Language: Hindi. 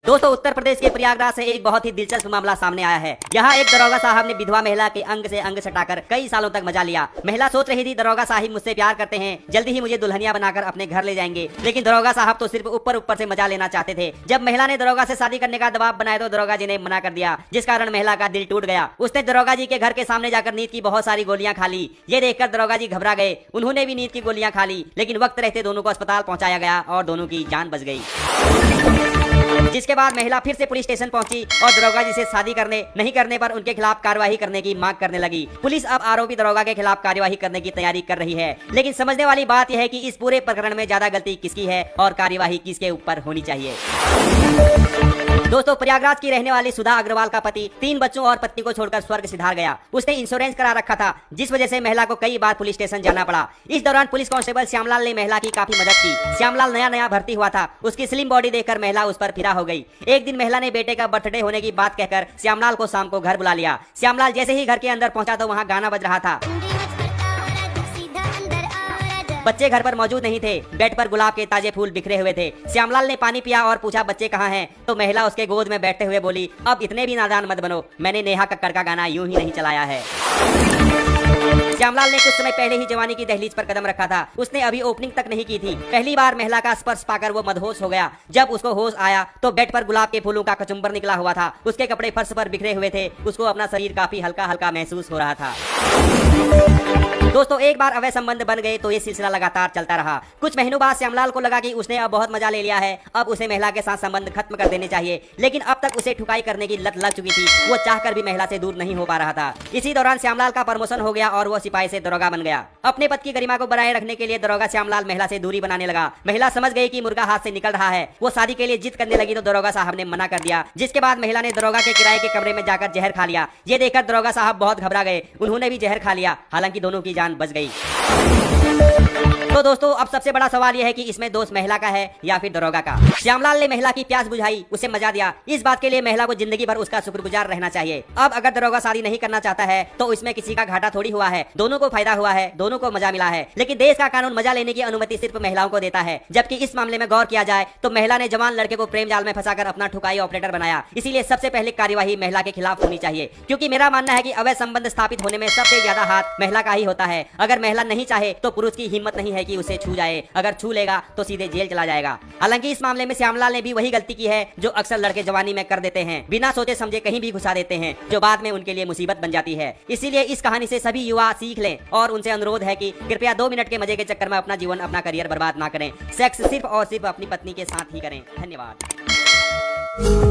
दोस्तों उत्तर प्रदेश के प्रयागराज से एक बहुत ही दिलचस्प मामला सामने आया है। यहाँ एक दरोगा साहब ने विधवा महिला के अंग से अंग सटाकर कई सालों तक मजा लिया। महिला सोच रही थी दरोगा साहिब मुझसे प्यार करते हैं, जल्दी ही मुझे दुल्हनिया बनाकर अपने घर ले जाएंगे, लेकिन दरोगा साहब तो सिर्फ ऊपर ऊपर से मजा लेना चाहते थे। जब महिला ने दरोगा से शादी करने का दबाव बनाया तो दरोगा जी ने मना कर दिया, जिस कारण महिला का दिल टूट गया। उसने दरोगा जी के घर के सामने जाकर नींद की बहुत सारी गोलियां खा ली। ये देखकर दरोगा जी घबरा गए, उन्होंने भी नींद की गोलियां खा ली, लेकिन वक्त रहते दोनों को अस्पताल पहुंचाया गया और दोनों की जान बच गई। जिसके बाद महिला फिर से पुलिस स्टेशन पहुंची और दरोगा जी से शादी नहीं करने पर उनके खिलाफ कार्रवाई करने की मांग करने लगी। पुलिस अब आरोपी दरोगा के खिलाफ कार्यवाही करने की तैयारी कर रही है, लेकिन समझने वाली बात यह है कि इस पूरे प्रकरण में ज्यादा गलती किसकी है और कार्यवाही किसके ऊपर होनी चाहिए। दोस्तों प्रयागराज की रहने वाली सुधा अग्रवाल का पति 3 बच्चों और पत्नी को छोड़कर स्वर्ग सिधार गया। उसने इंश्योरेंस करा रखा था, जिस वजह से महिला को कई बार पुलिस स्टेशन जाना पड़ा। इस दौरान पुलिस कांस्टेबल श्यामलाल ने महिला की काफी मदद की। श्यामलाल नया भर्ती हुआ था, उसकी स्लिम बॉडी देखकर महिला उस पर फिदा हो गई। एक दिन महिला ने बेटे का बर्थडे होने की बात कहकर श्यामलाल को शाम को घर बुला लिया। श्यामलाल जैसे ही घर के अंदर पहुंचा तो वहाँ गाना बज रहा था। बच्चे घर पर मौजूद नहीं थे, बेड पर गुलाब के ताजे फूल बिखरे हुए थे। श्यामलाल ने पानी पिया और पूछा बच्चे कहाँ हैं? तो महिला उसके गोद में बैठते हुए बोली, अब इतने भी नादान मत बनो, मैंने नेहा कक्कड़ का गाना यूं ही नहीं चलाया है। श्यामलाल ने कुछ समय पहले ही जवानी की दहलीज पर कदम रखा था, उसने अभी ओपनिंग तक नहीं की थी। पहली बार महिला का स्पर्श पाकर वो मदहोश हो गया। जब उसको होश आया तो बेड पर गुलाब के फूलों का कचुम्बर निकला हुआ था, उसके कपड़े फर्श पर बिखरे हुए थे, उसको अपना शरीर काफी हल्का हल्का महसूस हो रहा था। दोस्तों एक बार अवैध संबंध बन गए तो ये सिलसिला लगातार चलता रहा। कुछ महीनों बाद श्यामलाल को लगा कि उसने अब बहुत मजा ले लिया है, अब उसे महिला के साथ संबंध खत्म कर देने चाहिए, लेकिन अब तक उसे ठुकाई करने की लत लग चुकी थी। वो चाहकर भी महिला से दूर नहीं हो पा रहा था। इसी दौरान श्यामलाल का प्रमोशन हो गया और वो सिपाही से दरोगा बन गया। अपने पद की गरिमा को बनाए रखने के लिए दरोगा श्यामलाल महिला से दूरी बनाने लगा। महिला समझ गई कि मुर्गा हाथ से निकल रहा है, वो शादी के लिए जिद करने लगी तो दरोगा साहब ने मना कर दिया, जिसके बाद महिला ने दरोगा के किराए के कमरे में जाकर जहर खा लिया। ये देखकर दरोगा साहब बहुत घबरा गए, उन्होंने भी जहर खा लिया, हालांकि दोनों की जान बच गई। तो दोस्तों अब सबसे बड़ा सवाल यह है कि इसमें दोष महिला का है या फिर दरोगा का। श्यामलाल ने महिला की प्यास बुझाई, उसे मजा दिया, इस बात के लिए महिला को जिंदगी भर उसका शुक्रगुजार रहना चाहिए। अब अगर दरोगा शादी नहीं करना चाहता है तो इसमें किसी का घाटा थोड़ी हुआ है, दोनों को फायदा हुआ है, दोनों को मजा मिला है। लेकिन देश का कानून मजा लेने की अनुमति सिर्फ महिलाओं को देता है, जबकि इस मामले में गौर किया जाए तो महिला ने जवान लड़के को प्रेम जाल में फंसाकर अपना ठुकाई ऑपरेटर बनाया। इसीलिए सबसे पहले कार्यवाही महिला के खिलाफ होनी चाहिए, क्योंकि मेरा मानना है कि अवैध संबंध स्थापित होने में सबसे ज्यादा हाथ महिला का ही होता है। अगर महिला नहीं चाहे तो पुरुष की हिम्मत नहीं है कि उसे छू जाए, अगर छू लेगा तो सीधे जेल चला जाएगा। हालांकि इस मामले में श्यामलाल ने भी वही गलती की है जो अक्सर लड़के जवानी में कर देते हैं, बिना सोचे समझे कहीं भी घुसा देते हैं, जो बाद में उनके लिए मुसीबत बन जाती है। इसीलिए इस कहानी से सभी युवा सीख लें और उनसे अनुरोध है कि कृपया 2 मिनट के मजे के चक्कर में अपना जीवन अपना करियर बर्बाद ना करें। सेक्स सिर्फ और सिर्फ अपनी पत्नी के साथ ही करें। धन्यवाद।